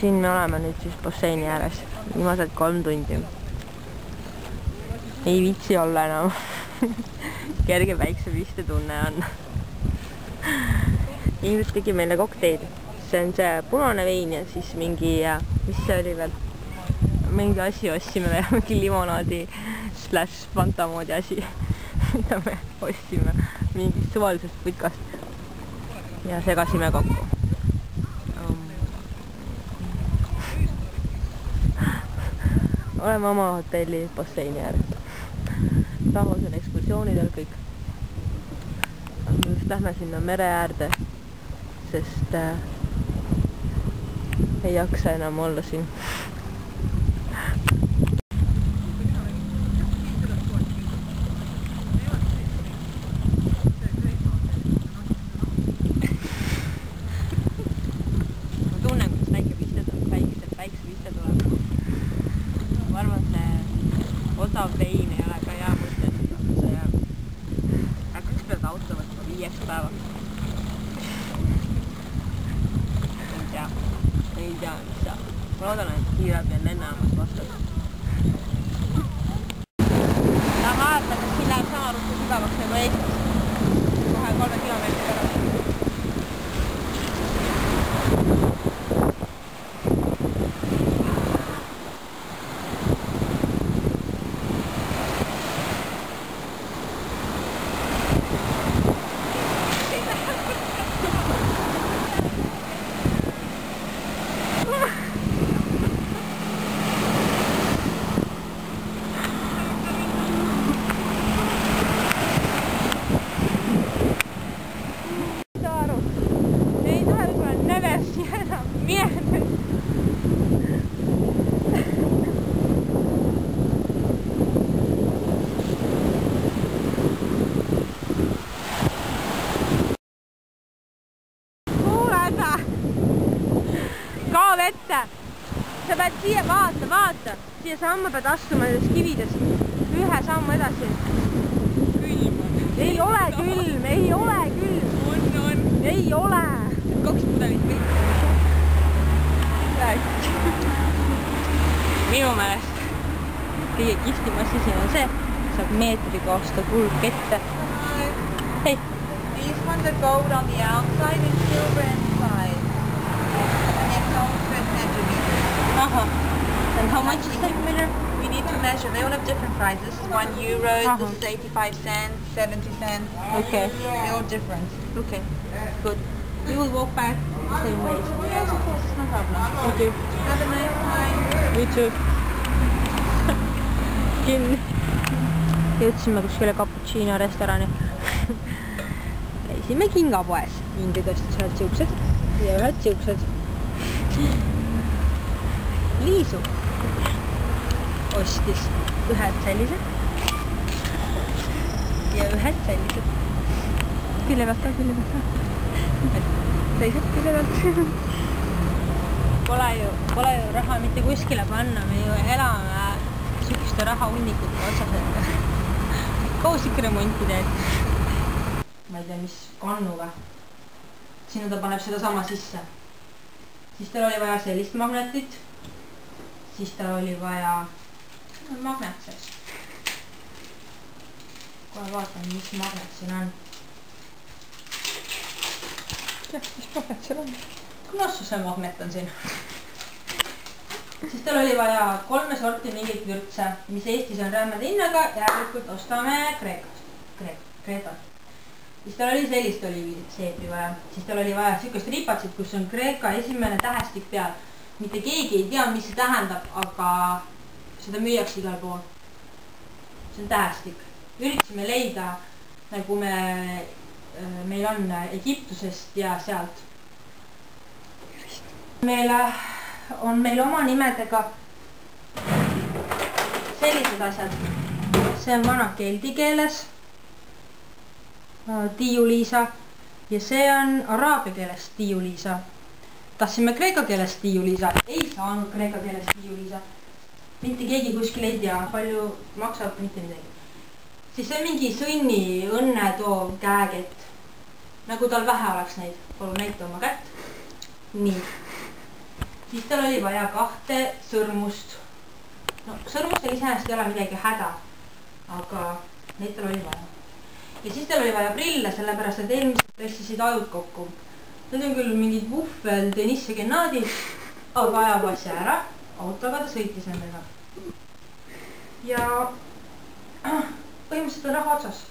Siin me oleme nüüd siis basseini ääres. Viimased 3 tundi. Ei viitsi olla enam. Kerge päiksepiste tunne on. Ingrid tegi meile kokteili. See on see punane vein ja siis mingi, mis see oli veel? Mingi asi ostsime veel, mingi limonaadi / Fanta moodi asi, mida me ostsime mingist suvalisest putkast ja segasime kokku. Oleme oma hotelli basseini ääres. Rahvas on ekskursioonidel kõik. Just lähme sinna mere äärde, sest ei jaksa enam olla siin. Ma tunnen, kuidas päiksepiste tuleb. Ma arvan, et see odav vein ei ole ka hea mõte. Äkki pead auto võtma 5 päevaks. Ei tea, mis saab. Ma loodan, et kiirab ja lennaamas vastab. Ta vaatab, et siin läheb sama ruttu sügavaks nagu Eestis. Kohe 3 kilomeetri pärast. Kao vette! Sa pead siia, vaata! Siia samma pead astuma nendest kividest. Ühe sammu edasi. Külm on. Ei ole külm! On. Ei ole! 2 pudelit kõik. Minu meelest kõige kihvtim asi siin on see, saab meetriga osta kulg ette. Hey! These ones are gold on the outside and silver inside. And how much is that miller? We need to measure. They all have different prices. €1, this is 85 cents, 70 cents. Okay. They're all different. Okay. Good. We will walk back the same way. Yes, of course, it's no problem. Thank you. Have a nice time. You too. Kinni. Jõudsime kuskile cappuccino restorani. Käisime kingapoes. Ingrid ostis ühed siuksed ja ühed siuksed. Liisu ostis ühed sellised ja ühed sellised. Külje pealt ka. Teised külje pealt. Pole ju raha mitte kuskile panna, me ju elame sükste raha hunnikute otsas. Koos ikka remonti teed. Ma ei tea, mis kannuga. Sinna ta paneb seda sama sisse. Siis tal oli vaja sellist magnetit. Siis tal oli vaja magnet sees. Kohe vaatan, mis magnet siin on. Mis magnet seal on? Knossuse magnet on siin. Siis tal oli vaja 3 sorti mingit vürtse, mis Eestis on rämmade hinnaga, järelikult ostame Kreetat. Siis tal oli sellist oliiviseepri vaja. Siis tal oli vaja sükest ripatsit, kus on Kreeka esimene tähestik peal. Mitte keegi ei tea, mis see tähendab, aga seda müüakse igal pool. See on tähestik. Üritasime leida, nagu meil on Egiptusest ja sealt. Meil on oma nimedega sellised asjad. See on vana keldi keeles, Tiiu-Liisa, ja see on araabia keeles Tiiu-Liisa. Tahtsime kreeka keeles Tiiu-Liisa, ei saanud kreeka keeles Tiiu-Liisa. Mitte keegi kuskil ei tea, palju maksab, mitte midagi. Siis see on mingi sõnni õnne toov käekett. Nagu tal vähe oleks neid, palun näita oma kätt. Nii. siis tal oli vaja 2 sõrmust. No sõrmustel iseenesest ei ole midagi häda, aga neid tal oli vaja. Ja siis tal oli vaja prille, sellepärast et eelmised pressisid ajud kokku. Need on küll mingid Wuffel, Deniss ja Gennadid, aga ajab asja ära. Autoga ta sõitis nendega. Ja põhimõtteliselt on raha otsas.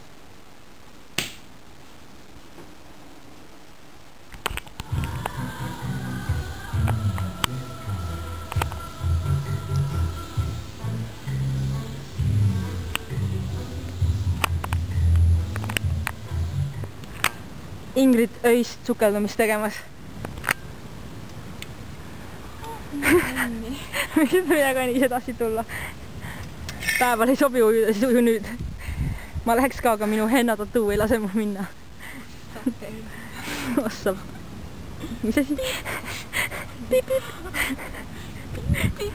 Ingrid öist sukeldumist tegemas. Miks mina ka nii edasi tulla? Päeval ei sobi ju nüüd. Ma läheks ka, aga minu henna tattoo ei lase mul minna. Ossab. Mis asi? Piip, piip.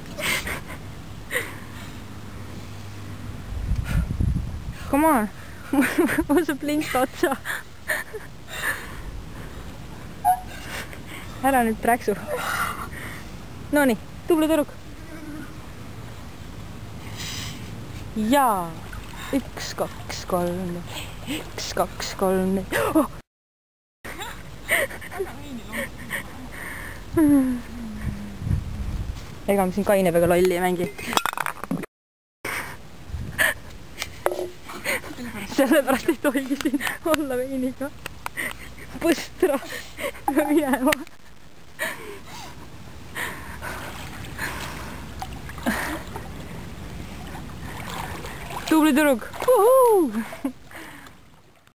Come on. Mul saab linka otsa. Ära nüüd präksu. Nonii, tubli tüdruk. Jaa. 1, 2, 3. 1, 2, 3. Oh! Ega ma siin Kainepäega lolli ei mängi. Sellepärast ei tohigi siin olla veiniga. Põstra. Minema. Tubli tüdruk.